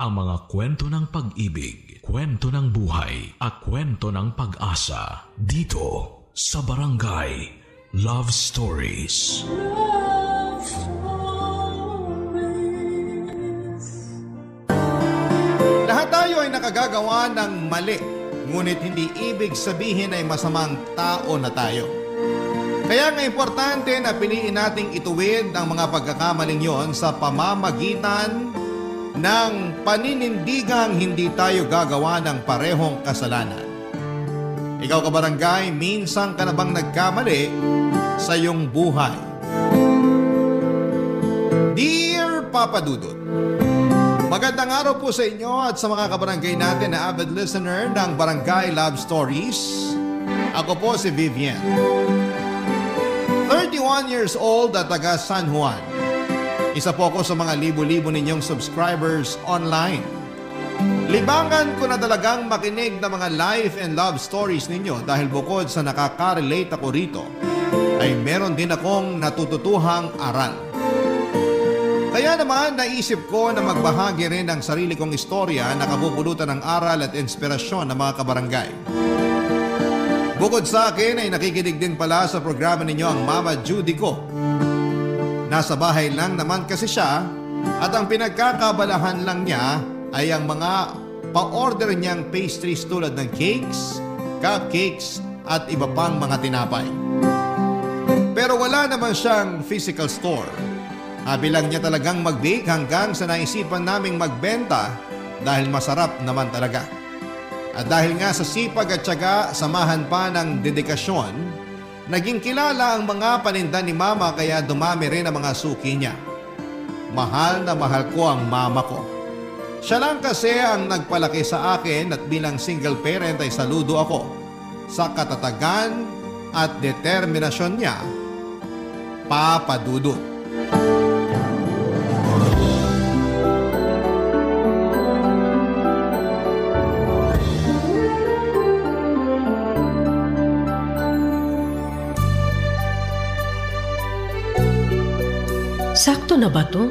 Ang mga kwento ng pag-ibig, kwento ng buhay, at kwento ng pag-asa dito sa Barangay Love Stories. Love Stories. Lahat tayo ay nakagagawa ng mali, ngunit hindi ibig sabihin ay masamang tao na tayo. Kaya nga importante na piliin nating ituwid ang mga pagkakamaling yon sa pamamagitan ng paninindigang hindi tayo gagawa ng parehong kasalanan. Ikaw kabarangay, minsan ka na bang nagkamali sa iyong buhay? Dear Papa Dudut, magandang araw po sa inyo at sa mga kabarangay natin na avid listener ng Barangay Love Stories. Ako po si Vivian, 31 years old at taga San Juan. Isa po ako sa mga libo-libo ninyong subscribers online. Libangan ko na talagang makinig ng mga life and love stories ninyo dahil bukod sa nakaka-relate ako rito, ay meron din akong natututuhang aral. Kaya naman naisip ko na magbahagi rin ng sarili kong istorya na kabubulutan ng aral at inspirasyon ng mga kabarangay. Bukod sa akin ay nakikinig din pala sa programa ninyo ang Mama Judy ko. Nasa bahay lang naman kasi siya at ang pinagkakabalahan lang niya ay ang mga pa-order niyang pastries tulad ng cakes, cupcakes at iba pang mga tinapay. Pero wala naman siyang physical store. Habi lang niya talagang mag-bake hanggang sa naisipan naming magbenta dahil masarap naman talaga. At dahil nga sa sipag at tiyaga, samahan pa ng dedikasyon, naging kilala ang mga paninda ni Mama kaya dumami rin ang mga suki niya. Mahal na mahal ko ang mama ko. Siya lang kasi ang nagpalaki sa akin at bilang single parent ay saludo ako sa katatagan at determinasyon niya, Papa Dudut. Sakto na ba to?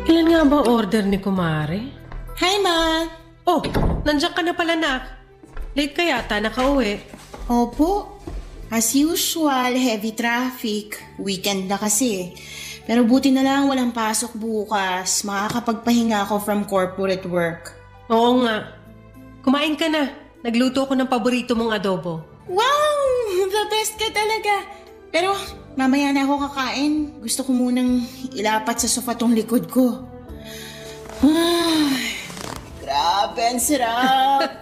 Ilan nga ba order ni Kumare? Hi, Ma! Oh, nandiyan ka na pala, nak. Late ka yata, nakauwi. Opo. As usual, heavy traffic. Weekend na kasi. Pero buti na lang walang pasok bukas. Makakapagpahinga ako from corporate work. Oo nga. Kumain ka na. Nagluto ko ng paborito mong adobo. Wow! The best ka talaga. Pero mamaya na ako kakain. Gusto ko munang ilapat sa sofa tong likod ko. Ay, grabe, ang sarap.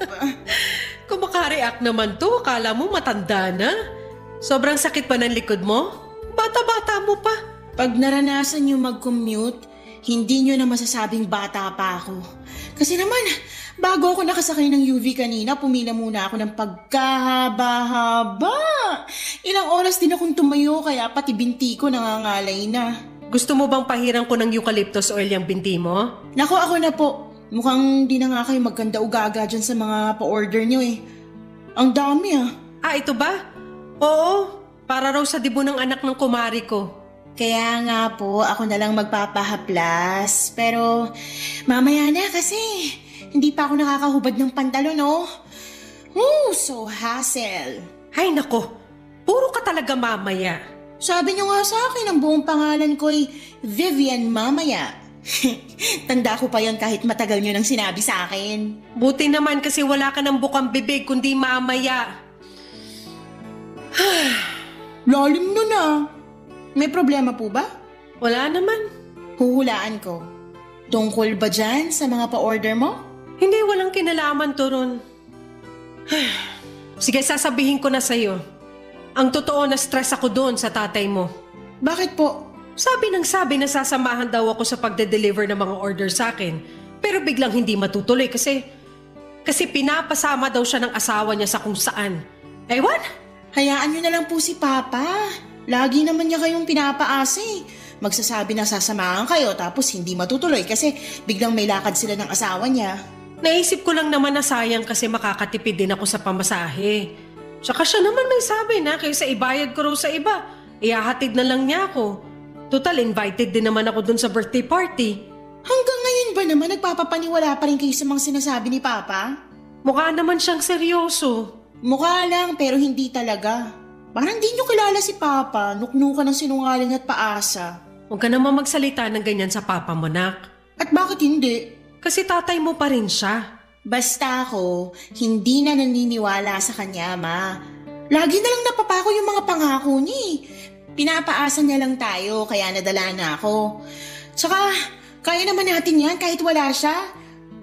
Kumaka-react naman to. Akala mo matanda na. Sobrang sakit pa ng likod mo? Bata-bata mo pa. Pag naranasan nyo mag-commute, hindi nyo na masasabing bata pa ako. Kasi naman, bago ako nakasakay ng UV kanina, pumila muna ako ng pagkahaba-haba. Ilang oras din akong tumayo kaya pati binti ko nangangalay na. Gusto mo bang pahiran ko ng eucalyptus oil yung binti mo? Nako, ako na po. Mukhang di na nga kayo magkanda-ugaga dyan sa mga pa-order nyo eh. Ang dami ah. Ah, ito ba? Oo, para raw sa dibo ng anak ng kumari ko. Kaya nga po, ako na lang magpapahaplas. Pero mamaya na kasi hindi pa ako nakakahubad ng pantalon, oh. So hassle. Ay nako, puro ka talaga mamaya. Sabi niyo nga sa akin, ang buong pangalan ko ay Vivian Mamaya. Tanda ko pa yon kahit matagal niyo nang sinabi sa akin. Buti naman kasi wala ka ng bukang bibig kundi mamaya. Lalim nun ah. May problema po ba? Wala naman. Huhulaan ko. Tungkol ba dyan sa mga pa-order mo? Hindi, walang kinalaman to ron. Sige, sasabihin ko na sa'yo. Ang totoo na stress ako doon sa tatay mo. Bakit po? Sabi na sasamahan daw ako sa pagde-deliver ng mga order sa akin. Pero biglang hindi matutuloy kasi pinapasama daw siya ng asawa niya sa kung saan. Ewan? Hayaan niyo na lang po si Papa. Lagi naman niya kayong pinapaasa eh. Magsasabi na sasamahan kayo tapos hindi matutuloy kasi biglang may lakad sila ng asawa niya. Naisip ko lang naman na sayang kasi makakatipid din ako sa pamasahe. Tsaka siya naman may sabi na kaysa ibayad ko raw sa iba, ihahatid na lang niya ako. Total, invited din naman ako dun sa birthday party. Hanggang ngayon ba naman nagpapapaniwala pa rin kayo sa mga sinasabi ni Papa? Mukha naman siyang seryoso. Mukha lang pero hindi talaga. Parang di nyo kilala si Papa, nuknukan ng sinungaling at paasa. Huwag ka naman magsalita ng ganyan sa papa mo, nak. At bakit hindi? Kasi tatay mo pa rin siya. Basta ako, hindi na naniniwala sa kanya, Ma. Lagi na lang napapako yung mga pangako niya eh. Pinapaasa niya lang tayo, kaya nadala na ako. Tsaka, kaya naman natin yan kahit wala siya.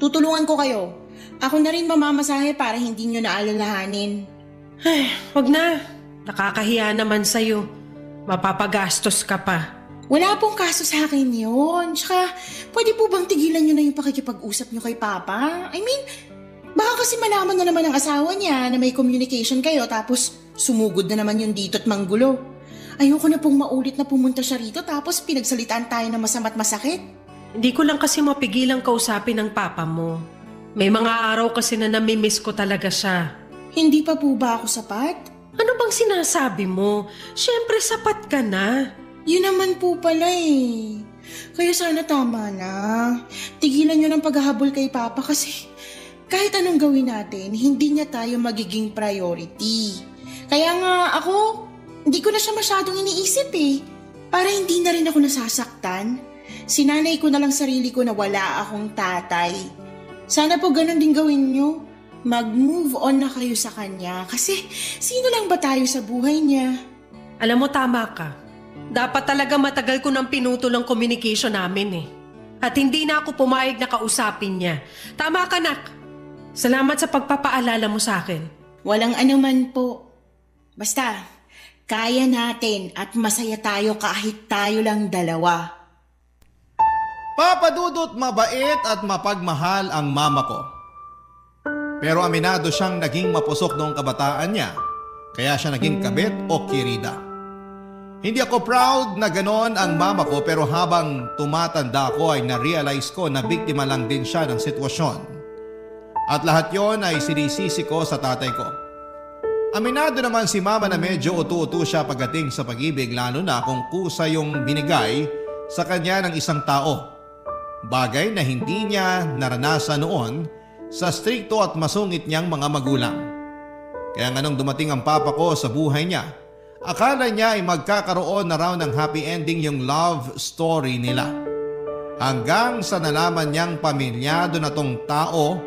Tutulungan ko kayo. Ako na rin mamamasahe para hindi nyo naalalahanin. Ay, wag na. Nakakahiya naman sa'yo. Mapapagastos ka pa. Wala pong kaso sa akin yun. Tsaka, pwede po bang tigilan nyo na yung pakikipag-usap nyo kay Papa? I mean, baka kasi malaman na naman ng asawa niya na may communication kayo tapos sumugod na naman yung dito't manggulo. Ayoko na pong maulit na pumunta siya rito tapos pinagsalitaan tayo na masama't masakit. Hindi ko lang kasi mapigilang kausapin ng papa mo. May mga araw kasi na namimiss ko talaga siya. Hindi pa po ba ako sapat? Ano bang sinasabi mo? Siyempre sapat ka na. Yun naman po pala eh. Kaya sana tama na. Tigilan nyo ng paghahabol kay Papa kasi kahit anong gawin natin, hindi niya tayo magiging priority. Kaya nga ako, hindi ko na siya masyadong iniisip eh. Para hindi na rin ako nasasaktan. Sinanay ko na lang sarili ko na wala akong tatay. Sana po ganun din gawin nyo. Mag-move on na kayo sa kanya kasi sino lang ba tayo sa buhay niya? Alam mo, tama ka. Dapat talaga matagal ko nang pinutol ang communication namin eh. At hindi na ako pumayag na kausapin niya. Tama ka, nak. Salamat sa pagpapaalala mo sa akin. Walang anuman po. Basta, kaya natin at masaya tayo kahit tayo lang dalawa. Papa Dudut, mabait at mapagmahal ang mama ko. Pero aminado siyang naging mapusok noong kabataan niya, kaya siya naging kabit o kirida. Hindi ako proud na ganon ang mama ko pero habang tumatanda ako ay na-realize ko na biktima lang din siya ng sitwasyon. At lahat yon ay sinisisi ko sa tatay ko. Aminado naman si mama na medyo utu-utu siya pagdating sa pag-ibig lalo na kung kusa yung binigay sa kanya ng isang tao. Bagay na hindi niya naranasan noon sa strikto at masungit niyang mga magulang. Kaya nga nung dumating ang papa ko sa buhay niya, akala niya ay magkakaroon na raw ng happy ending yung love story nila. Hanggang sa nalaman niyang pamilyado na tong tao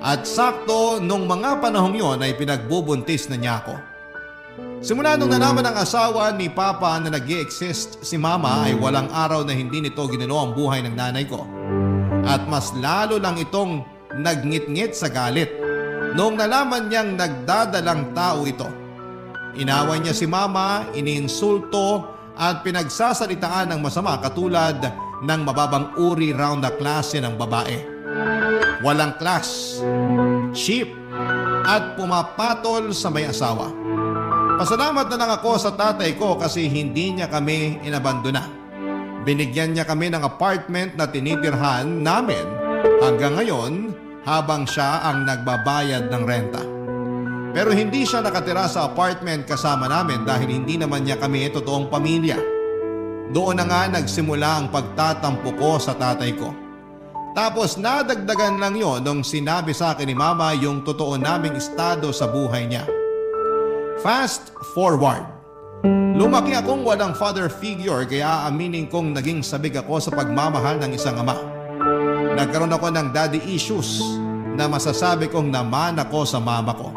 at sakto nung mga panahong yon ay pinagbubuntis na niya ako. Simula nung nalaman ng asawa ni Papa na nag-i-exist si Mama ay walang araw na hindi nito ginano ang buhay ng nanay ko. At mas lalo lang itong nagngit-ngit sa galit noong nalaman niyang nagdadalang tao ito. Inaway niya si Mama, iniinsulto at pinagsasalitaan ng masama katulad ng mababang uri raw na klase ng babae. Walang class, cheap at pumapatol sa may asawa. Pasalamat na lang ako sa tatay ko kasi hindi niya kami inabandona. Binigyan niya kami ng apartment na tinitirhan namin hanggang ngayon habang siya ang nagbabayad ng renta. Pero hindi siya nakatira sa apartment kasama namin dahil hindi naman niya kami totoong pamilya. Doon na nga nagsimula ang pagtatampo ko sa tatay ko. Tapos nadagdagan lang yon nung sinabi sa akin ni Mama yung totoo naming estado sa buhay niya. Fast forward. Lumaki akong walang father figure kaya aminin kong naging sabik ako sa pagmamahal ng isang ama. Nagkaroon ako ng daddy issues na masasabi kong naman ako sa mama ko.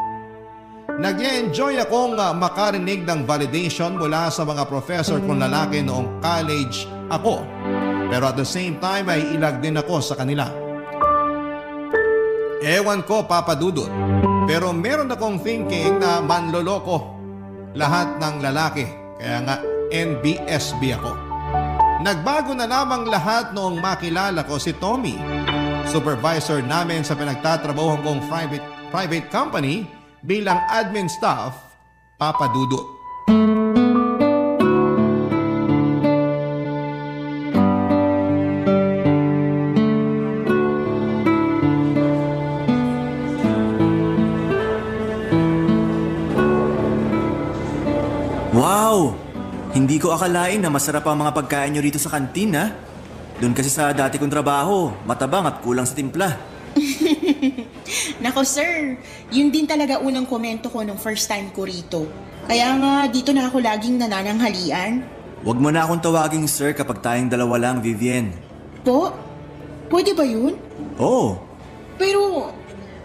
Nag-enjoy akong makarinig ng validation mula sa mga professor kong lalaki noong college ako. Pero at the same time ay ilag din ako sa kanila. Ewan ko, Papa Dudut, pero meron akong thinking na manloloko lahat ng lalaki. Kaya nga NBSB ako. Nagbago na lamang lahat noong makilala ko si Tommy, supervisor namin sa pinagtatrabahuhan kong private company bilang admin staff, Papa Dudut. Wow! Hindi ko akalain na masarap ang mga pagkain nyo rito sa kantin, ha? Doon kasi sa dati kong trabaho, matabang at kulang sa timpla. Nako sir, yun din talaga unang komento ko nung first time ko rito. Kaya nga dito na ako laging nanananghalian. Huwag mo na akong tawaging sir kapag tayong dalawa lang, Vivian. Po? Pwede ba yun? Oo. Pero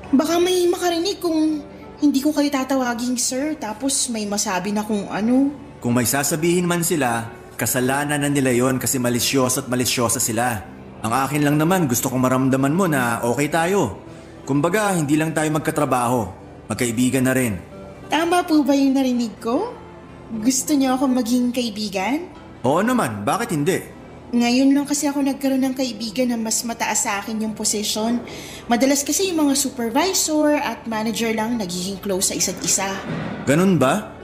baka may makarinig kung hindi ko kayo tatawaging sir tapos may masabi na kung ano. Kung may sasabihin man sila, kasalanan na nila yon kasi malisyoso at malisyosa sila. Ang akin lang naman, gusto kong maramdaman mo na okay tayo. Kumbaga, hindi lang tayo magkatrabaho, magkaibigan na rin. Tama po ba yung narinig ko? Gusto niyo ako maging kaibigan? Oo naman, bakit hindi? Ngayon lang kasi ako nagkaroon ng kaibigan na mas mataas sa akin yung posisyon. Madalas kasi yung mga supervisor at manager lang nagiging close sa isa't isa. Ganun ba?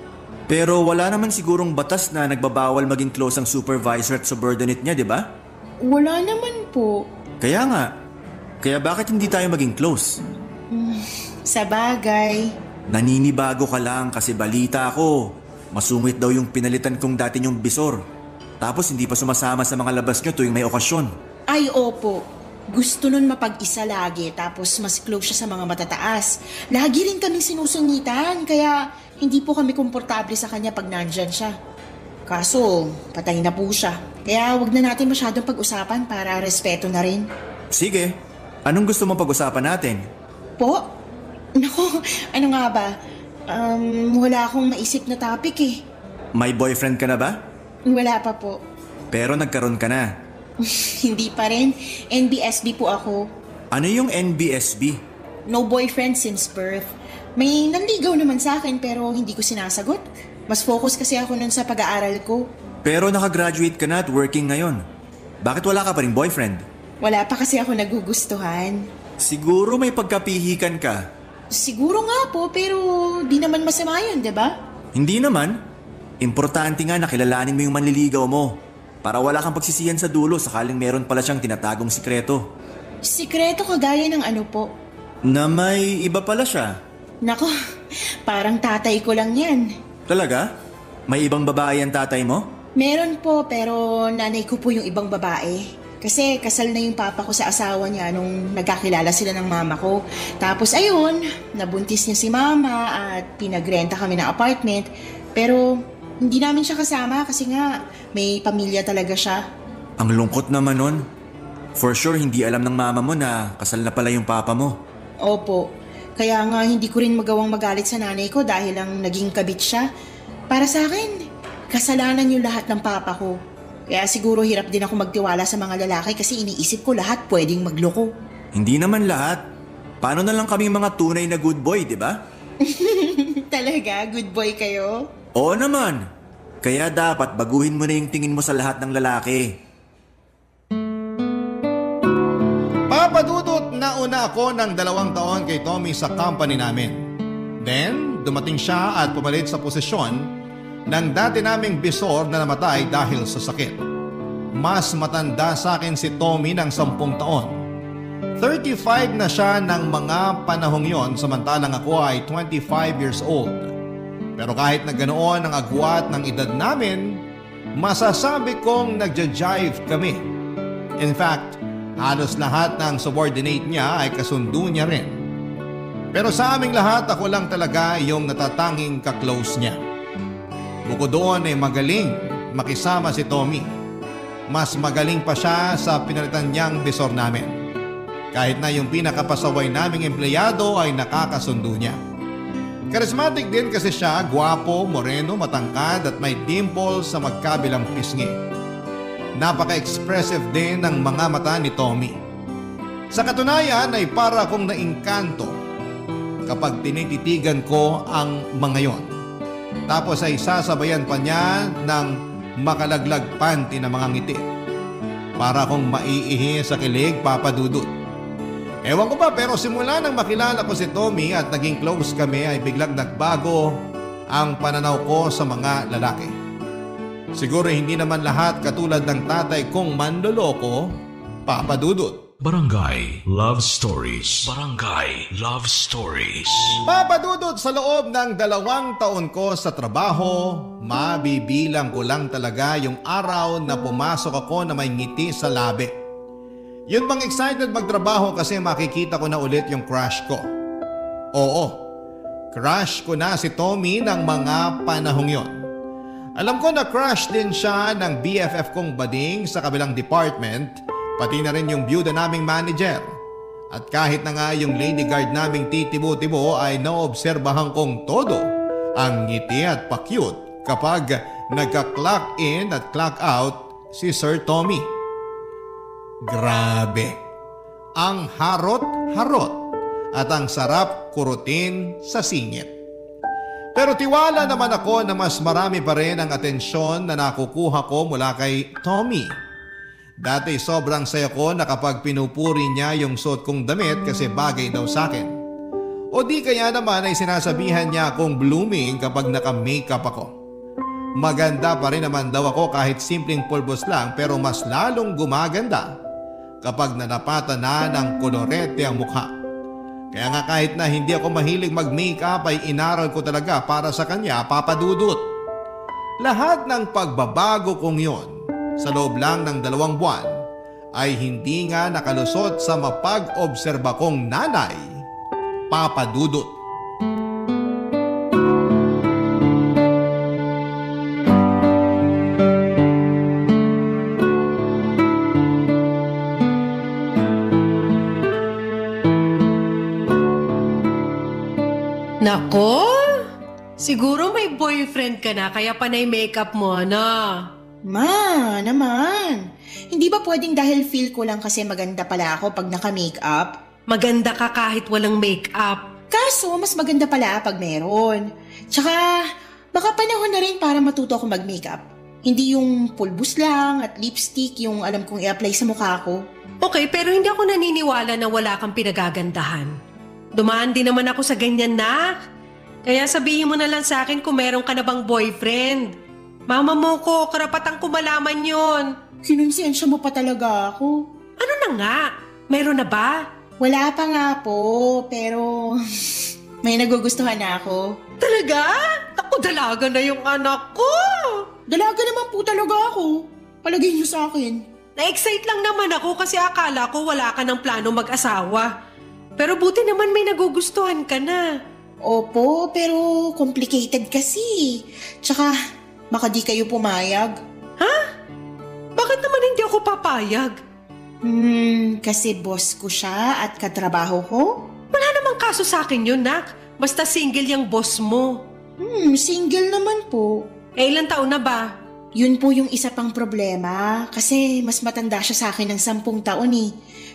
Pero wala naman sigurong batas na nagbabawal maging close ang supervisor at subordinate niya, di ba? Wala naman po. Kaya nga. Kaya bakit hindi tayo maging close? Sa bagay. Naninibago ka lang kasi balita ako. Masungit daw yung pinalitan kong dati niyong bisor. Tapos hindi pa sumasama sa mga labas niyo tuwing may okasyon. Ay opo. Gusto nun mapag-isa lagi tapos mas close siya sa mga matataas. Lagi rin kaming sinusungitan kaya hindi po kami komportable sa kanya pag nandyan siya. Kaso patay na po siya. Kaya wag na natin masyadong pag-usapan para respeto na rin. Sige. Anong gusto mong pag-usapan natin? Po? Naku, ano nga ba? Wala akong maisip na topic eh. May boyfriend ka na ba? Wala pa po. Pero nagkaroon ka na. Hindi pa rin. NBSB po ako. Ano yung NBSB? No boyfriend since birth. May nanligaw naman sa akin pero hindi ko sinasagot. Mas focus kasi ako nun sa pag-aaral ko. Pero nakagraduate ka na at working ngayon. Bakit wala ka pa ring boyfriend? Wala pa kasi ako nagugustuhan. Siguro may pagkapihikan ka. Siguro nga po pero di naman masama yun, di ba? Hindi naman. Importante nga na kilalanin mo yung manliligaw mo. Para wala kang pagsisiyan sa dulo sakaling meron pala siyang tinatagong sikreto. Sikreto kagaya ng ano po? Na may iba pala siya. Nako, parang tatay ko lang yan. Talaga? May ibang babae ang tatay mo? Meron po pero nanay ko po yung ibang babae. Kasi kasal na yung papa ko sa asawa niya nung nagkakilala sila ng mama ko. Tapos ayun, nabuntis niya si mama at pinagrenta kami ng apartment. Pero hindi namin siya kasama kasi nga may pamilya talaga siya. Ang lungkot naman nun. For sure hindi alam ng mama mo na kasal na pala yung papa mo. Opo. Kaya nga hindi ko rin magawang magalit sa nanay ko dahil lang naging kabit siya. Para sa akin, kasalanan yung lahat ng papa ko. Kaya siguro hirap din ako magtiwala sa mga lalaki kasi iniisip ko lahat pwedeng magloko. Hindi naman lahat. Paano na lang kaming mga tunay na good boy, di ba? Talaga? Good boy kayo? Oo naman. Kaya dapat baguhin mo na yung tingin mo sa lahat ng lalaki. Papadudot na una ako ng 2 taon kay Tommy sa company namin. Then, dumating siya at pumalit sa posisyon ng dati naming bisor na namatay dahil sa sakit. Mas matanda sa akin si Tommy ng 10 taon. 35 na siya ng mga panahong yon samantalang ako ay 25 years old. Pero kahit na ganoon ang agwat ng edad namin, masasabi kong nagja-jive kami. In fact, halos lahat ng subordinate niya ay kasundo niya rin. Pero sa aming lahat, ako lang talaga yung natatanging ka-close niya. Bukod doon ay magaling makisama si Tommy. Mas magaling pa siya sa pinalitan niyang bisor namin. Kahit na yung pinakapasaway naming empleyado ay nakakasundo niya. Charismatic din kasi siya, gwapo, moreno, matangkad at may dimple sa magkabilang pisngi. Napaka-expressive din ng mga mata ni Tommy. Sa katunayan ay para akong naingkanto kapag tinititigan ko ang mga yon. Tapos ay sasabayan pa niya ng makalaglag panty na mga ngiti. Para akong maiihi sa kilig, papadudot. Ewan ko ba pero simula nang makilala ko si Tommy at naging close kami ay biglang nagbago ang pananaw ko sa mga lalaki. Siguro hindi naman lahat katulad ng tatay kong manloloko, papadudot. Barangay Love Stories. Barangay Love Stories. Papadudot sa loob ng 2 taon ko sa trabaho, mabibilang ko lang talaga yung araw na pumasok ako na may ngiti sa labi. Yun bang excited magtrabaho kasi makikita ko na ulit yung crush ko. Oo, crush ko na si Tommy ng mga panahong yon. Alam ko na crush din siya ng BFF kong bading sa kabilang department, pati na rin yung byuda naming manager. At kahit na nga yung lady guard naming titibo-tibo ay naobserbahan kong todo ang ngiti at pa-cute kapag nagka-clock in at clock out si Sir Tommy. Grabe! Ang harot-harot at ang sarap kurutin sa singit. Pero tiwala naman ako na mas marami pa rin ang atensyon na nakukuha ko mula kay Tommy. Dati sobrang saya ko na kapag pinupuri niya yung suot kong damit kasi bagay daw sa akin. O di kaya naman ay sinasabihan niya akong blooming kapag naka-makeup ako. Maganda pa rin naman daw ako kahit simpleng pulbos lang pero mas lalong gumaganda kapag nanapatan na ng kolorete ang mukha. Kaya nga kahit na hindi ako mahilig mag-makeup ay inaral ko talaga para sa kanya, papadudot. Lahat ng pagbabago kong yon sa loob lang ng 2 buwan ay hindi nga nakalusot sa mapag-obserba kong nanay, papadudot. Nako, siguro may boyfriend ka na kaya panay makeup mo, ano? Ma, naman. Hindi ba pwedeng dahil feel ko lang kasi maganda pala ako pag naka-makeup? Maganda ka kahit walang makeup. Kaso, mas maganda pala pag meron. Tsaka, baka panahon na rin para matuto ako mag-makeup. Hindi yung pulbus lang at lipstick yung alam kong i-apply sa mukha ko. Okay, pero hindi ako naniniwala na wala kang pinagagandahan. Dumaan din naman ako sa ganyan, na. Kaya sabihin mo na lang sa akin kung meron ka na bang boyfriend. Mama mo ko, karapatan ko malaman yon. Kinonsensya mo pa talaga ako. Ano na nga? Meron na ba? Wala pa nga po, pero may nagugustuhan na ako. Talaga? Ako, dalaga na yung anak ko. Dalaga naman po talaga ako. Palagay niyo sa akin. Na-excite lang naman ako kasi akala ko wala ka ng plano mag-asawa. Pero buti naman may nagugustuhan ka na. Opo, pero complicated kasi. Tsaka, baka di kayo pumayag. Ha? Bakit naman hindi ako papayag? Kasi boss ko siya at katrabaho ko. Wala namang kaso sa akin yun, nak. Basta single yung boss mo. Single naman po. Ilang taon na ba? Yun po yung isa pang problema. Kasi mas matanda siya sa akin ng 10 taon eh.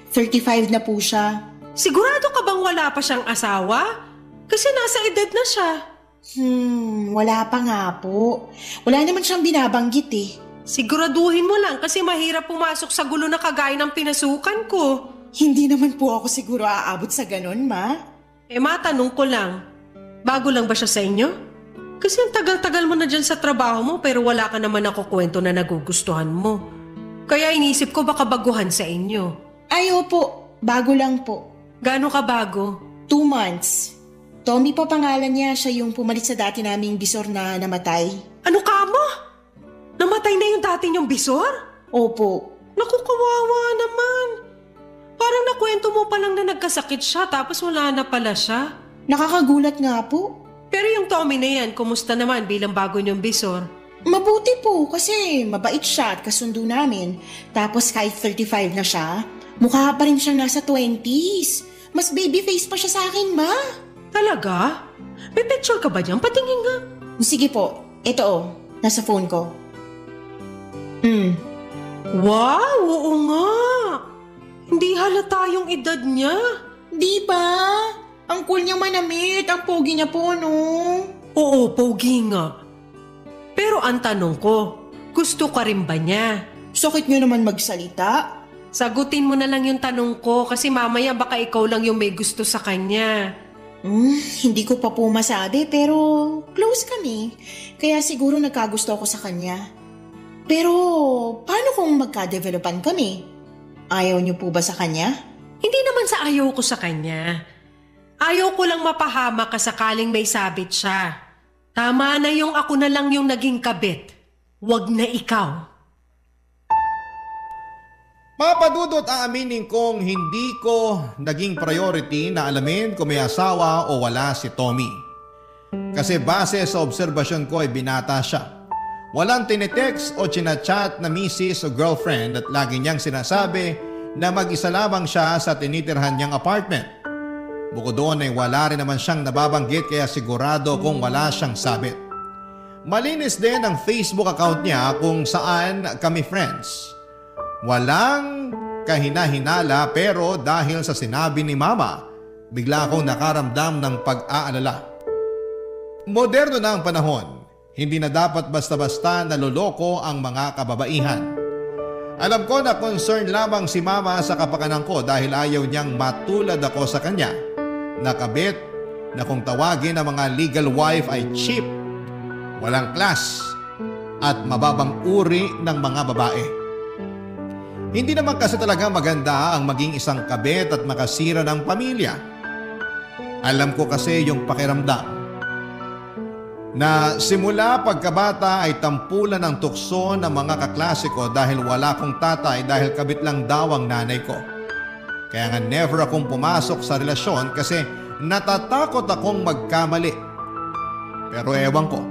35 na po siya. Sigurado ka bang wala pa siyang asawa? Kasi nasa edad na siya. Wala pa nga po. Wala naman siyang binabanggit eh. Siguraduhin mo lang kasi mahirap pumasok sa gulo na kagaya ng pinasukan ko. Hindi naman po ako siguro aabot sa ganun, ma. Matanong ko lang, bago lang ba siya sa inyo? Kasi ang tagal-tagal mo na dyan sa trabaho mo pero wala ka naman ako kwento na nagugustuhan mo. Kaya inisip ko baka baguhan sa inyo. Ay, opo. Bago lang po. Gaano ka bago? 2 months. Tommy pa pangalan niya, siya yung pumalit sa dati naming bisor na namatay. Ano ka mo? Namatay na yung dati niyong bisor? Opo. Naku, kawawa naman. Parang nakwento mo pa lang na nagkasakit siya tapos wala na pala siya. Nakakagulat nga po. Pero yung Tommy na yan, kumusta naman bilang bago niyong bisor? Mabuti po kasi mabait siya at kasundo namin. Tapos kahit 35 na siya, mukha pa rin siyang nasa 20s. Mas baby face pa siya sa akin, ma. Talaga? May picture ka ba dyan? Patingin nga. Sige po. Ito nasa phone ko. Wow, oo nga. Hindi halata yung edad niya. Di ba? Ang cool niya manamit. Ang pogi niya po, no? Oo, pogi nga. Pero ang tanong ko, gusto ka rin ba niya? Sakit niyo naman magsalita. Sagutin mo na lang yung tanong ko kasi mamaya baka ikaw lang yung may gusto sa kanya. Hindi ko pa po masabi pero close kami. Kaya siguro nagkagusto ako sa kanya. Pero paano kung magka-developan kami? Ayaw niyo po ba sa kanya? Hindi naman sa ayaw ko sa kanya. Ayaw ko lang mapahamak ka sakaling may sabit siya. Tama na yung ako na lang yung naging kabit. Wag na ikaw. Papadudot, aaminin kong hindi ko naging priority na alamin kung may asawa o wala si Tommy. Kasi base sa obserbasyon ko ay binata siya. Walang tinitext o chinachat na misis o girlfriend at lagi niyang sinasabi na mag-isa lamang siya sa tinitirhan niyang apartment. Bukod doon ay wala rin naman siyang nababanggit kaya sigurado kung wala siyang sabit. Malinis din ang Facebook account niya kung saan kami friends. Walang kahina-hinala pero dahil sa sinabi ni Mama, bigla akong nakaramdam ng pag-aalala. Moderno na ang panahon. Hindi na dapat basta-basta naloloko ang mga kababaihan. Alam ko na concern lamang si Mama sa kapakanan ko dahil ayaw niyang matulad ako sa kanya. Nakabit na kung tawagin ang mga legal wife ay cheap, walang class, at mababang uri ng mga babae. Hindi naman kasi talaga maganda ang maging isang kabit at makasira ng pamilya. Alam ko kasi yung pakiramdam na simula pagkabata ay tampulan ng tukso ng mga kaklase ko dahil wala akong tatay dahil kabit lang daw ang nanay ko. Kaya nga never akong pumasok sa relasyon kasi natatakot akong magkamali. Pero ewan ko,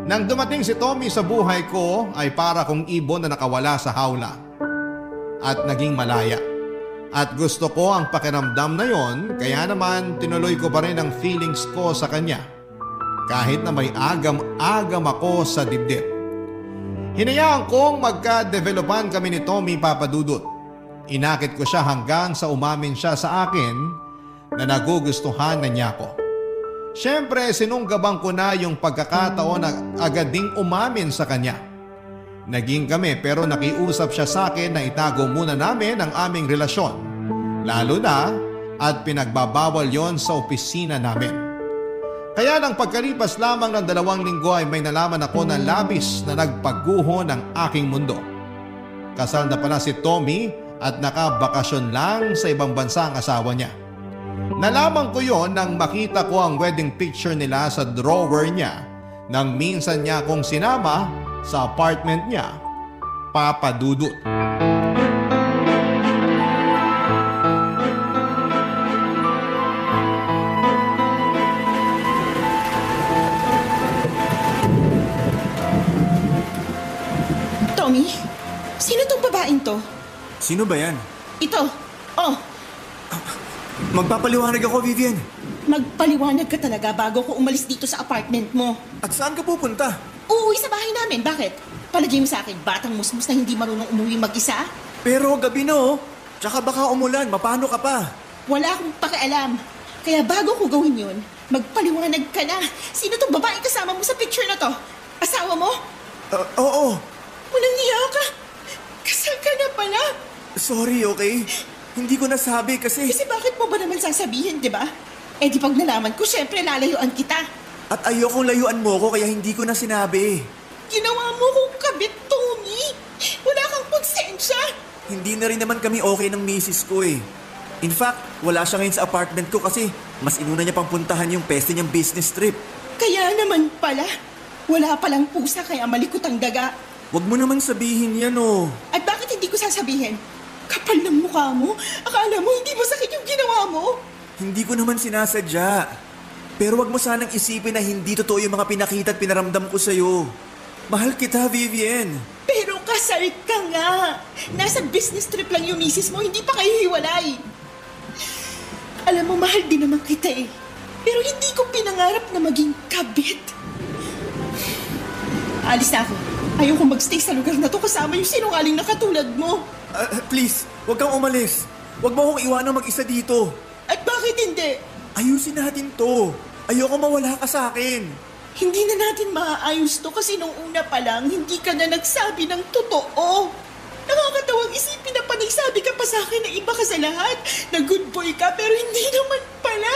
nang dumating si Tommy sa buhay ko ay para kong ibon na nakawala sa hawla. At naging malaya. At gusto ko ang pakiramdam na yon, kaya naman tinuloy ko pa rin ang feelings ko sa kanya. Kahit na may agam-agam ako sa dibdib. Hinayaan kong magka-developan kami ni Tommy, Papadudot. Inakit ko siya hanggang sa umamin siya sa akin na nagugustuhan na niya ako. Siyempre sinunggabang ko na yung pagkakataon na agad ding umamin sa kanya. Naging kami pero nakiusap siya sa akin na itago muna namin ang aming relasyon. Lalo na at pinagbabawal yon sa opisina namin. Kaya nang pagkalipas lamang ng 2 linggo ay may nalaman ako na labis na nagpaguho ng aking mundo. Kasal na pala si Tommy at nakabakasyon lang sa ibang bansa ang asawa niya. Nalaman ko yon nang makita ko ang wedding picture nila sa drawer niya nang minsan niya akong sinama sa apartment niya, Papadudot. Tommy, sino tong babaeng to? Sino ba yan? Ito. Oh, Magpapaliwanag ako, Vivian. magpaliwanag ka talaga bago ko umalis dito sa apartment mo. At saan ka pupunta? Uuwi sa bahay namin. Bakit? Palagay mo sa akin, batang musmus na hindi marunong umuwi mag-isa? Pero gabi na oh. Tsaka baka umulan, mapano ka pa? Wala akong pakialam. Kaya bago ko gawin yun, magpaliwanag ka na. Sino tong babae kasama mo sa picture na to? Asawa mo? Oo. Unang niya ka. Kasal ka na pala. Sorry, okay? Hindi ko nasabi kasi... Kasi bakit mo ba naman sasabihin, di ba? Eh di pag nalaman ko, syempre lalayuan kita. At ayokong layuan mo ko kaya hindi ko na sinabi. Ginawa mo kong kabit, Tommy. Wala kang konsensya. Hindi na rin naman kami okay ng misis ko eh. In fact, wala siya ngayon sa apartment ko kasi mas inuna niya pang puntahan yung peste niyang business trip. Kaya naman pala, wala palang pusa kaya malikot ang daga. Huwag mo naman sabihin yan oh. At bakit hindi ko sasabihin? Kapal ng mukha mo. Akala mo hindi masakit yung ginawa mo? Hindi ko naman sinasadya. Pero wag mo sanang isipin na hindi totoo yung mga pinakita at pinaramdam ko sa'yo. Mahal kita, Vivian. Pero kasal ka nga. Nasa business trip lang yung misis mo, hindi pa kayo hiwalay. Alam mo, mahal din naman kita eh. Pero hindi ko pinangarap na maging kabit. Alis na ako. Ayoko magstay sa lugar na to kasama yung sinungaling na katulad mo. Please, wag kang umalis. Wag mo akong iwanang mag-isa dito. At bakit hindi? Ayusin natin to. Ayoko mawala ka sa akin. Hindi na natin maaayos to kasi nung una pa lang, hindi ka na nagsabi ng totoo. Nakakatawang isipin na panaysabi ka pa sa akin na iba ka sa lahat, na good boy ka pero hindi naman pala.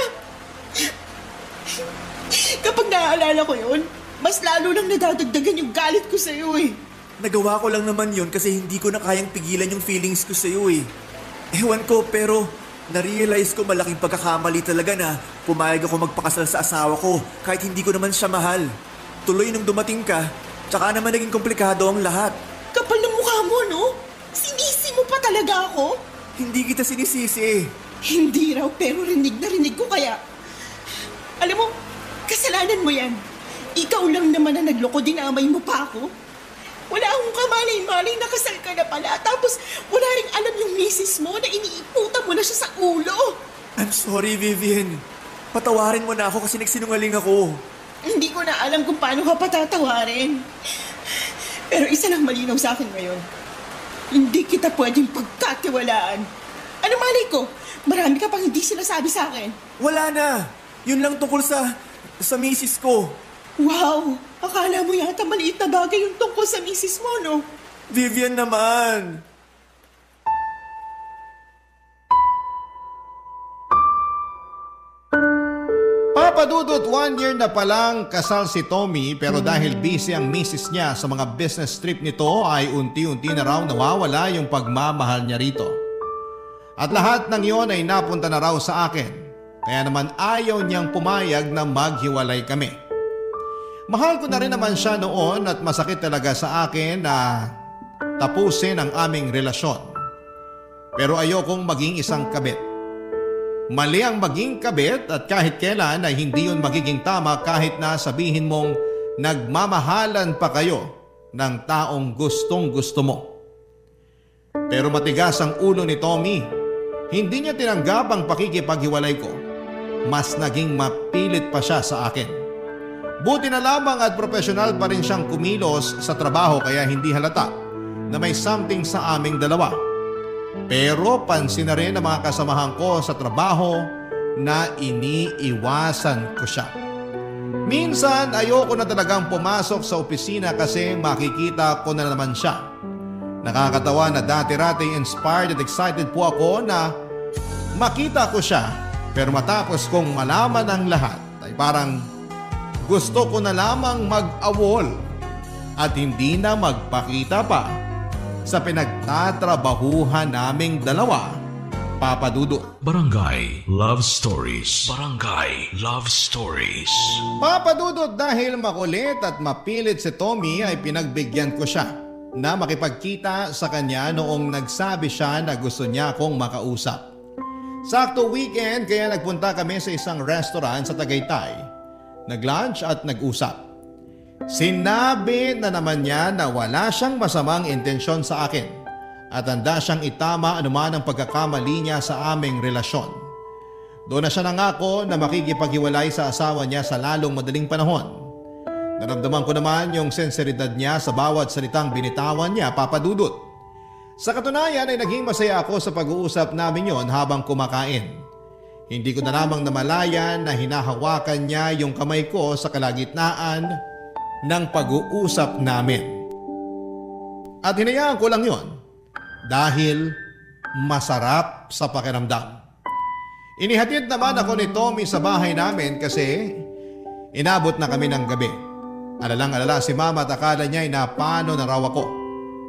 Kapag naaalala ko yun, mas lalo lang nadadagdagan yung galit ko sa'yo eh. Nagawa ko lang naman yun kasi hindi ko na kayang pigilan yung feelings ko sa'yo eh. Ewan ko, pero na-realize ko malaking pagkakamali talaga na pumayag ako magpakasal sa asawa ko kahit hindi ko naman siya mahal. Tuloy nung dumating ka, tsaka naman naging komplikado ang lahat. Kapal ng mukha mo, no? Sinisi mo pa talaga ako? Hindi kita sinisisi. Hindi raw, pero rinig na rinig ko kaya. Alam mo, kasalanan mo yan. Ikaw lang naman na nagloko, dinamay mo pa ako. Wala akong kamalay-malay na kasal ka na pala. Tapos wala rin alam yung misis mo na iniiputan mo na siya sa ulo. I'm sorry, Vivian. Patawarin mo na ako kasi nagsinungaling ako. Hindi ko na alam kung paano ka patatawarin. Pero isa lang malinaw sa akin ngayon. Hindi kita pwedeng pagkatiwalaan. Ano malay ko? Marami ka pang hindi sinasabi sa akin. Wala na. Yun lang tungkol sa misis ko. Wow! Akala mo yata maliit na bagay yung tungkol sa misis mo, no? Vivian naman. Papa Dudut, 1 year na palang kasal si Tommy pero dahil busy ang misis niya sa mga business trip nito ay unti-unti na raw nawawala yung pagmamahal niya rito. At lahat ng iyon ay napunta na raw sa akin. Kaya naman ayaw niyang pumayag na maghiwalay kami. Mahal ko na rin naman siya noon at masakit talaga sa akin na tapusin ang aming relasyon. Pero ayokong maging isang kabit. Mali ang maging kabit at kahit kailan ay hindi yun magiging tama kahit na sabihin mong nagmamahalan pa kayo ng taong gustong gusto mo. Pero matigas ang ulo ni Tommy. Hindi niya tinanggap ang pakikipaghiwalay ko. Mas naging mapilit pa siya sa akin. Buti na lamang at profesional pa rin siyang kumilos sa trabaho kaya hindi halata na may something sa aming dalawa. Pero pansin na rin ng mga kasamahan ko sa trabaho na iniiwasan ko siya. Minsan ayoko na talagang pumasok sa opisina kasi makikita ko na naman siya. Nakakatawa na dati-rati inspired at excited po ako na makita ko siya pero matapos kong malaman ang lahat ay parang gusto ko na lamang mag-awol at hindi na magpakita pa sa pinagtatrabahuhan naming dalawa, Papa Dudut. Barangay Love Stories. Barangay Love Stories. Papa Dudut, dahil makulit at mapilit si Tommy ay pinagbigyan ko siya na makipagkita sa kanya noong nagsabi siya na gusto niya akong makausap. Sakto weekend kaya nagpunta kami sa isang restaurant sa Tagaytay. Nag-lunch at nag-usap. Sinabi na naman niya na wala siyang masamang intensyon sa akin at handa siyang itama anuman ang pagkakamali niya sa aming relasyon. Doon na siya nangako na makikipaghiwalay sa asawa niya sa lalong madaling panahon. Naramdaman ko naman yung senseridad niya sa bawat salitang binitawan niya, Papa Dudut. Sa katunayan ay naging masaya ako sa pag-uusap namin yon habang kumakain. Hindi ko na lamang namalayan na hinahawakan niya yung kamay ko sa kalagitnaan ng pag-uusap namin. At hinayaan ko lang yon dahil masarap sa pakiramdam. Inihatid naman ako ni Tommy sa bahay namin kasi inabot na kami ng gabi. Alalang-alala si Mama at akala niya ay napano na raw ako.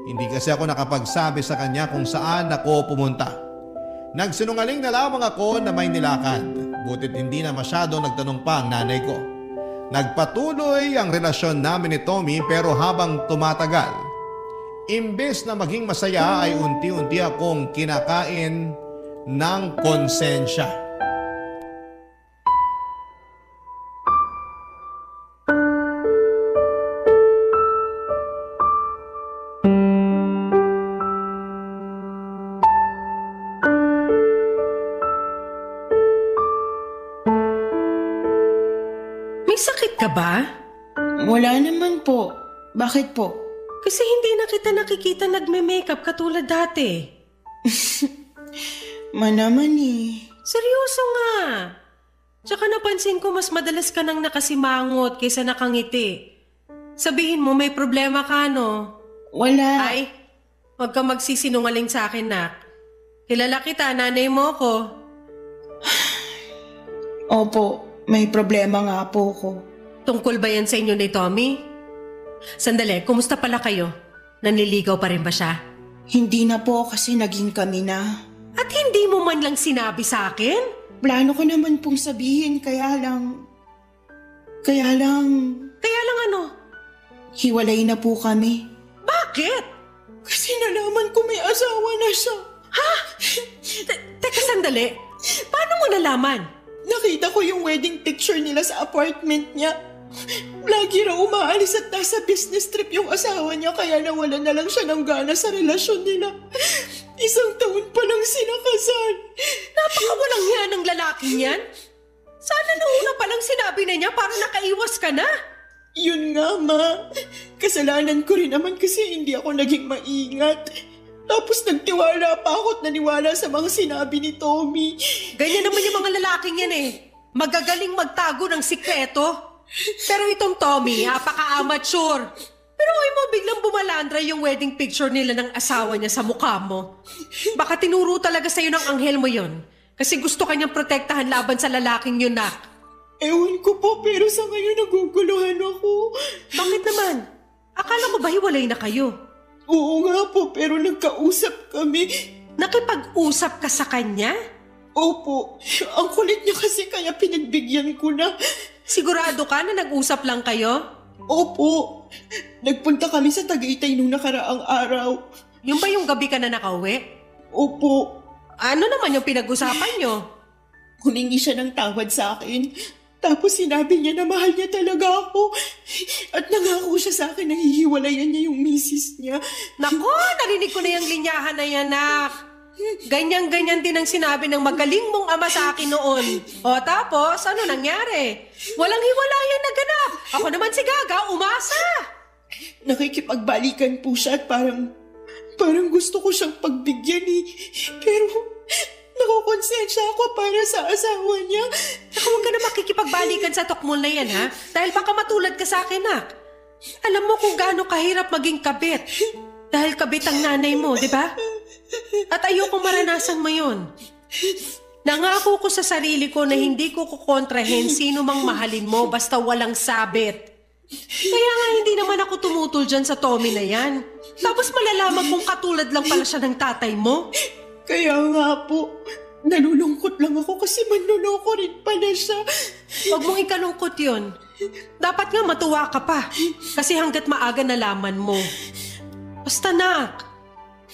Hindi kasi ako nakapagsabi sa kanya kung saan ako pumunta. Nagsinungaling na lamang ako na may nilakad. Butit hindi na masyado nagtanong pa ang nanay ko. Nagpatuloy ang relasyon namin ni Tommy pero habang tumatagal, imbes na maging masaya ay unti-unti akong kinakain ng konsensya. Ka ba? Wala naman po. Bakit po? Kasi hindi na kita nakikita nagme-makeup katulad dati. Manaman eh. Seryoso nga. Tsaka napansin ko mas madalas ka nang nakasimangot kaysa nakangiti. Sabihin mo may problema ka, no? Wala. Ay, huwag ka magsisinungaling sa akin, nak. Kilala kita, nanay mo ko. Opo, may problema nga po ko. Tungkol ba yan sa inyo ni Tommy? Sandali, kumusta pala kayo? Nanliligaw pa rin ba siya? Hindi na po kasi naging kami na. At hindi mo man lang sinabi sa akin? Plano ko naman pong sabihin, kaya lang... Kaya lang ano? Hiwalay na po kami. Bakit? Kasi nalaman ko may asawa na siya. Ha? Teka sandali. Paano mo nalaman? Nakita ko yung wedding picture nila sa apartment niya. Lagi raw umaalis at nasa business trip yung asawa niya, kaya nawalan na lang siya ng gana sa relasyon nila. 1 taon pa lang sinakasal. Napakawalang hiya ng lalaking yan. Sana noong pa lang sinabi na niya para nakaiwas ka na. Yun nga, Ma. Kasalanan ko rin naman kasi hindi ako naging maingat. Tapos nagtiwala pa ako at naniwala sa mga sinabi ni Tommy. Ganyan naman yung mga lalaking yan eh. Magagaling magtago ng sikreto. Pero itong Tommy, apaka-amateur. Pero ngayon mo biglang bumalandra yung wedding picture nila ng asawa niya sa mukha mo. Baka tinuro talaga sa'yo ng anghel mo yon. Kasi gusto kanyang protektahan laban sa lalaking yun, Nak. Ewan ko po, pero sa ngayon naguguluhan ako. Bakit naman? Akala mo ba hiwalay na kayo? Oo nga po, pero nagkausap kami. Nakipag-usap ka sa kanya? Opo, ang kulit niya kasi kaya pinagbigyan ko na. Sigurado ka na nag-usap lang kayo? Opo, nagpunta kami sa Tagaytay nung nakaraang araw. Yung ba yung gabi ka na nakauwi? Opo. Ano naman yung pinag-usapan nyo? Humingi siya ng tawad sa akin. Tapos sinabi niya na mahal niya talaga ako. At nangako siya sa akin na hihiwalayan niya yung misis niya. Nako, narinig ko na yung linyahan na yan, Nak. Ganyan-ganyan din ang sinabi ng magaling mong ama sa akin noon. O tapos, ano nangyari? Walang hiwalayan na ganap. Ako naman si Gaga, umasa. Nakikipagbalikan po siya at parang gusto ko siyang pagbigyan eh. Pero nakukonsensya ako para sa asawa niya. Naku, huwag ka na makikipagbalikan sa tokmol na yan, ha? Dahil baka matulad ka sa akin, Nak. Alam mo kung gaano kahirap maging kabit. Dahil kabit ang nanay mo, di ba? At ayoko maranasan mo yun. Nangako ko sa sarili ko na hindi ko kukontrahin sino mang mahalin mo basta walang sabit. Kaya nga hindi naman ako tumutol dyan sa Tommy na yan. Tapos malalaman kung katulad lang pala siya ng tatay mo. Kaya nga po, nalulungkot lang ako kasi manluloko rin pala siya. Huwag mong ikalungkot yun. Dapat nga matuwa ka pa. Kasi hanggat maaga nalaman mo. Basta, Nak,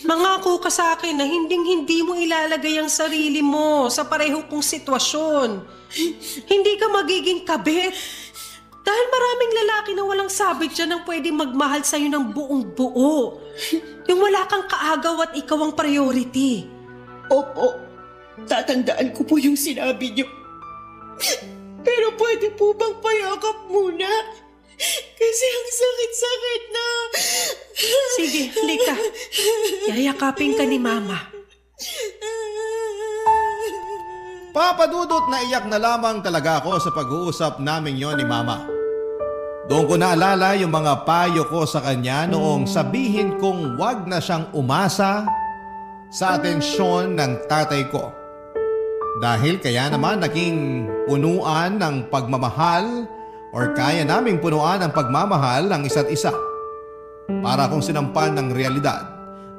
mangako ka sa akin na hindi mo ilalagay ang sarili mo sa pareho kong sitwasyon. Hindi ka magiging kabit. Dahil maraming lalaki na walang sabit dyan ang pwedeng magmahal sa'yo ng buong buo. Yung wala kang kaagaw at ikaw ang priority. Opo, tatandaan ko po yung sinabi niyo. Pero pwede po bang payakap muna? Kasi ang sakit-sakit na. Sige, halika. Yayakapin ka ni Mama. Papadudot na iyak na lamang talaga ako sa pag-uusap namin yon ni Mama. Doon ko naalala yung mga payo ko sa kanya noong sabihin kong wag na siyang umasa sa atensyon ng tatay ko. Dahil kaya naman naging punuan ng pagmamahal or kaya naming punuan ng pagmamahal ng isa't isa. Para akong sinampan ng realidad.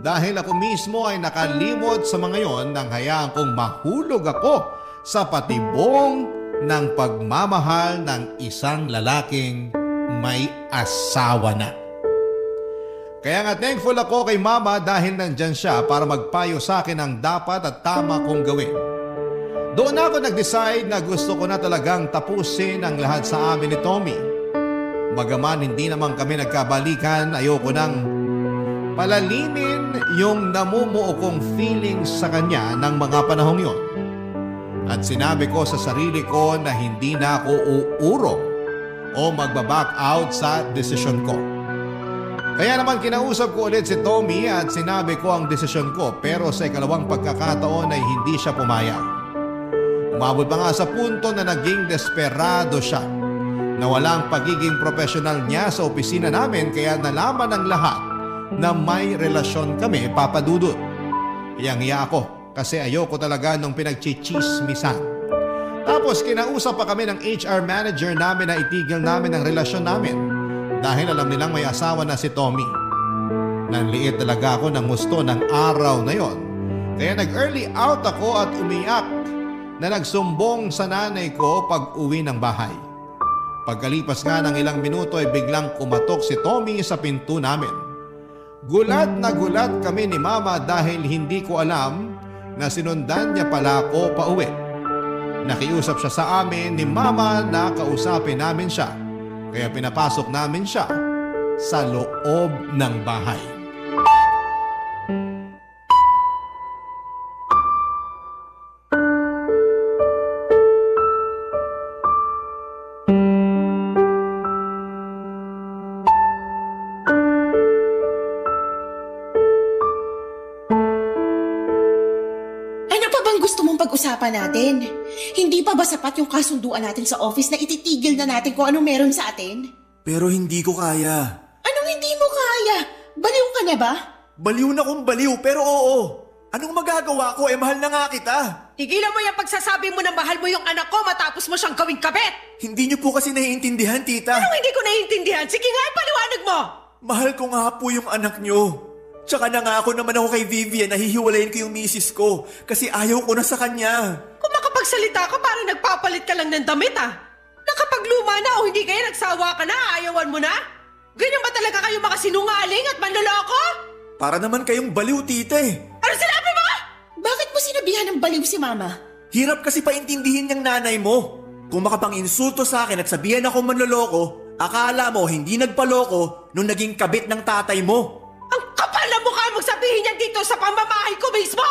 Dahil ako mismo ay nakalimot sa mga yon nang hayaan kong mahulog ako sa patibong ng pagmamahal ng isang lalaking may asawa na. Kaya nga thankful ako kay Mama dahil nandyan siya para magpayo sa akin ang dapat at tama kong gawin. Doon ako nag-decide na gusto ko na talagang tapusin ang lahat sa amin ni Tommy. Bagaman hindi naman kami nagkabalikan, ayoko nang palalimin yung namumuo kong feelings sa kanya ng mga panahong yon. At sinabi ko sa sarili ko na hindi na ako uurong o magbaback out sa desisyon ko. Kaya naman kinausap ko ulit si Tommy at sinabi ko ang desisyon ko, pero sa ikalawang pagkakataon ay hindi siya pumayag. Umabot pa nga sa punto na naging desperado siya na walang pagiging profesional niya sa opisina namin, kaya nalaman ng lahat na may relasyon kami, Papadudot. Iyang-iya ako kasi ayoko talaga nung pinagchichismisan. Tapos kinausap pa kami ng HR manager namin na itigil namin ang relasyon namin dahil alam nilang may asawa na si Tommy. Nanliit talaga ako ng gusto ng araw na yon. Kaya nag-early out ako at umiyak na nagsumbong sa nanay ko pag uwi ng bahay. Pagkalipas nga ng ilang minuto ay biglang kumatok si Tommy sa pinto namin. Gulat na gulat kami ni Mama dahil hindi ko alam na sinundan niya pala ako pauwi. Nakiusap siya sa amin ni Mama na kausapin namin siya. Kaya pinapasok namin siya sa loob ng bahay. Pag-usapan natin. Hindi pa ba sapat yung kasunduan natin sa office na ititigil na natin kung anong meron sa atin? Pero hindi ko kaya. Anong hindi mo kaya? Baliw ka na ba? Baliw na kung baliw, pero oo. Anong magagawa ko? Mahal na nga kita. Tigilan mo yung pagsasabi mo na mahal mo yung anak ko matapos mo siyang gawing kabit. Hindi niyo po kasi naiintindihan, tita. Anong hindi ko naiintindihan? Sige nga, ipaliwanag mo. Mahal ko nga po yung anak niyo. Tsaka nangako naman ako kay Vivian na hihiwalayin ko yung misis ko kasi ayaw ko na sa kanya. Kung makapagsalita ka, parang nagpapalit ka lang ng damit Nakapagluma na o hindi kaya nagsawa ka na, ayawan mo na? Ganyan ba talaga kayo makasinungaling at manloloko? Para naman kayong baliw, tita Ano sinabi mo? Bakit mo sinabihan ng baliw si Mama? Hirap kasi paintindihin niyang nanay mo. Kung makapang-insulto sa akin at sabihan ako manloloko, akala mo hindi nagpaloko nung naging kabit ng tatay mo. Ang kapal na mukha mong sabihin yan dito sa pamamahay ko mismo!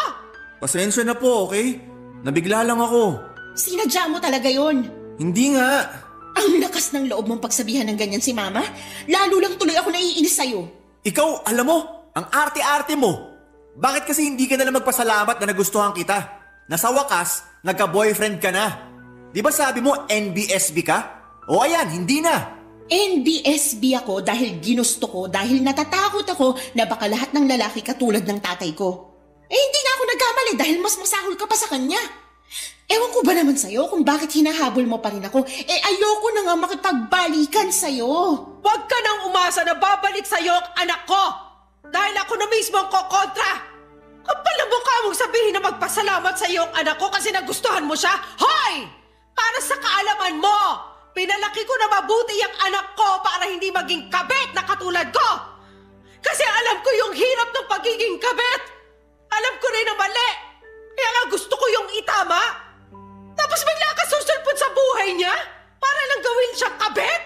Pasensya na po, okay? Nabigla lang ako. Sinadya mo talaga yon. Hindi nga. Ang lakas ng loob mong pagsabihan ng ganyan si Mama. Lalo lang tuloy ako naiinis sa'yo. Ikaw, alam mo, ang arte-arte mo. Bakit kasi hindi ka nalang magpasalamat na nagustuhan kita? Na sa wakas, nagka-boyfriend ka na. Di ba sabi mo NBSB ka? O ayan, hindi na. NBSB ako dahil ginusto ko, dahil natatakot ako na baka lahat ng lalaki katulad ng tatay ko. Hindi na ako nagkamali dahil mas masahol ka pa sa kanya. Ewan ko ba naman sa'yo kung bakit hinahabol mo pa rin ako? Ayoko na nga makipagbalikan sa'yo. Huwag ka nang umasa na babalik sa'yo ang anak ko! Dahil ako na mismo ang kokontra! Kapal na mukha mong sabihin na magpasalamat sa'yo ang anak ko kasi nagustuhan mo siya? Hoy! Para sa kaalaman mo! Pinalaki ko na mabuti ang anak ko para hindi maging kabit na katulad ko. Kasi alam ko yung hirap ng pagiging kabit. Alam ko rin na mali. Kaya nga gusto ko yung itama. Tapos bigla ka susulpot sa buhay niya para lang gawin siyang kabit?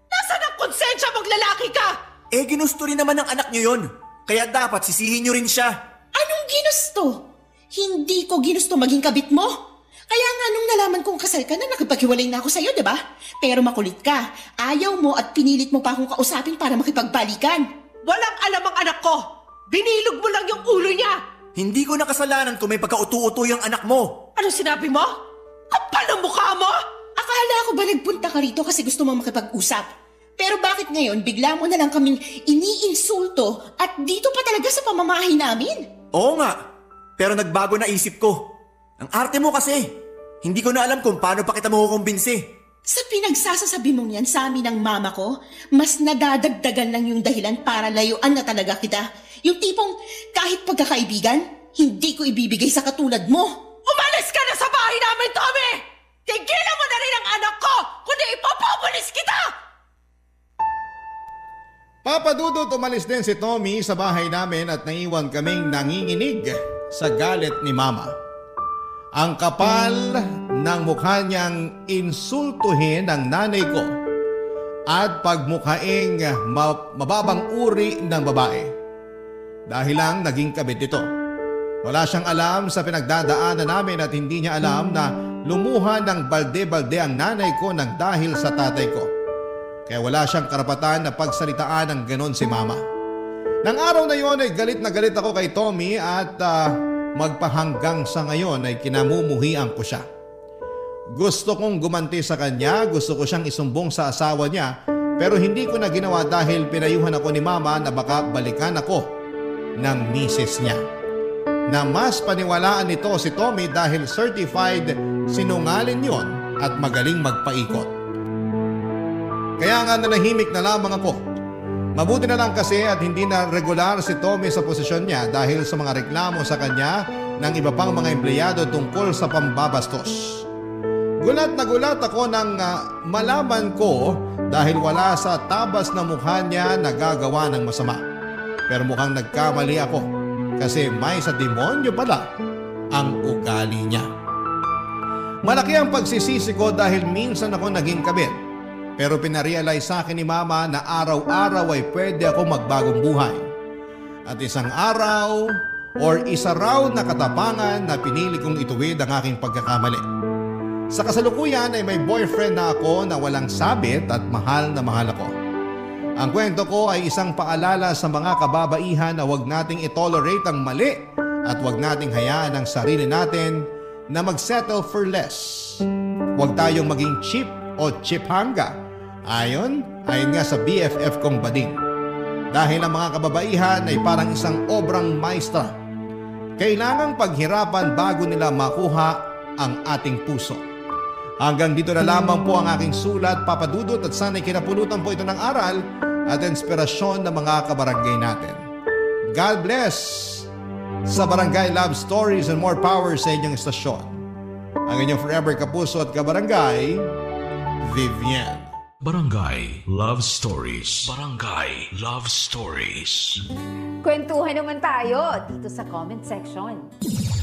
Nasaan ang konsensya maglalaki ka? Ginusto rin naman ng anak niyo yun. Kaya dapat sisihin niyo rin siya. Anong ginusto? Hindi ko ginusto maging kabit mo. Kaya nga nung nalaman kong kasal ka na nakipaghiwalay na ako sa'yo, diba? Pero makulit ka. Ayaw mo at pinilit mo pa akong kausapin para makipagbalikan. Walang alam ang anak ko. Binilog mo lang yung ulo niya. Hindi ko nakasalanan kung may pagka-utu-utu yung anak mo. Anong sinabi mo? Kapal ng mukha mo? Akala ko ba nagpunta ka rito kasi gusto mo makipag-usap? Pero bakit ngayon bigla mo na lang kaming iniinsulto at dito pa talaga sa pamamahay namin? Oo nga. Pero nagbago na isip ko. Ang arte mo kasi. Hindi ko na alam kung paano pa kita makukumbinsi. Sa pinagsasasabi mong yan sa amin ng mama ko, mas nadadagdagan lang yung dahilan para layuan na talaga kita. Yung tipong kahit pagkakaibigan, hindi ko ibibigay sa katulad mo. Umalis ka na sa bahay namin, Tommy! Tigilan mo na rin ang anak ko, kundi ipapapulis kita! Papa Dudut, umalis din si Tommy sa bahay namin at naiwan kaming nanginginig sa galit ni Mama. Ang kapal ng mukha niyang insultuhin ang nanay ko at pagmukhaing mababang uri ng babae. Dahil lang naging kabit ito. Wala siyang alam sa pinagdadaanan namin at hindi niya alam na lumuha ng balde-balde ang nanay ko nang dahil sa tatay ko. Kaya wala siyang karapatan na pagsalitaan ng ganon si Mama. Nang araw na yon ay galit na galit ako kay Tommy at magpahanggang sa ngayon ay kinamumuhian ko siya. Gusto kong gumanti sa kanya, gusto ko siyang isumbong sa asawa niya, pero hindi ko na ginawa dahil pinayuhan ako ni Mama na baka balikan ako ng misis niya. Na mas paniwalaan nito si Tommy dahil certified sinungaling yon at magaling magpaikot. Kaya nga nanahimik na lamang ako. Mabuti na lang kasi at hindi na regular si Tommy sa posisyon niya dahil sa mga reklamo sa kanya ng iba pang mga empleyado tungkol sa pambabastos. Gulat na gulat ako nang malaman ko dahil wala sa tabas na mukha niya nagagawa ng masama. Pero mukhang nagkamali ako kasi may sa demonyo pala ang ugali niya. Malaki ang pagsisisi ko dahil minsan ako naging kabit. Pero pinarealize sa akin ni Mama na araw-araw ay pwede ako magbagong buhay. At isang araw or isa raw na katapangan na pinili kong ituwid ang aking pagkakamali. Sa kasalukuyan ay may boyfriend na ako na walang sabit at mahal na mahal ako. Ang kwento ko ay isang paalala sa mga kababaihan na huwag nating itolerate ang mali at huwag nating hayaan ang sarili natin na mag-settle for less. Huwag tayong maging cheap o chiphanga. Ayon nga sa BFF kong bading. Dahil ang mga kababaihan ay parang isang obrang maestra. Kailangang paghirapan bago nila makuha ang ating puso. Hanggang dito na lamang po ang aking sulat, Papa Dudut, at sana'y kinapulutan po ito ng aral at inspirasyon ng mga kabarangay natin. God bless sa Barangay Love Stories and more power sa inyong estasyon. Ang inyong forever kapuso at kabarangay, Vivian. Barangay Love Stories. Barangay Love Stories. Kwentuhan naman tayo dito sa comment section.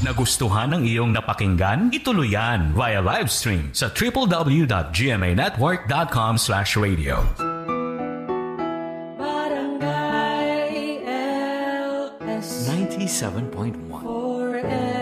Nagustuhan ng iyong napakinggan? Ituloy yan via live stream sa www.gmanetwork.com/radio. Barangay LS 97.1 Forever.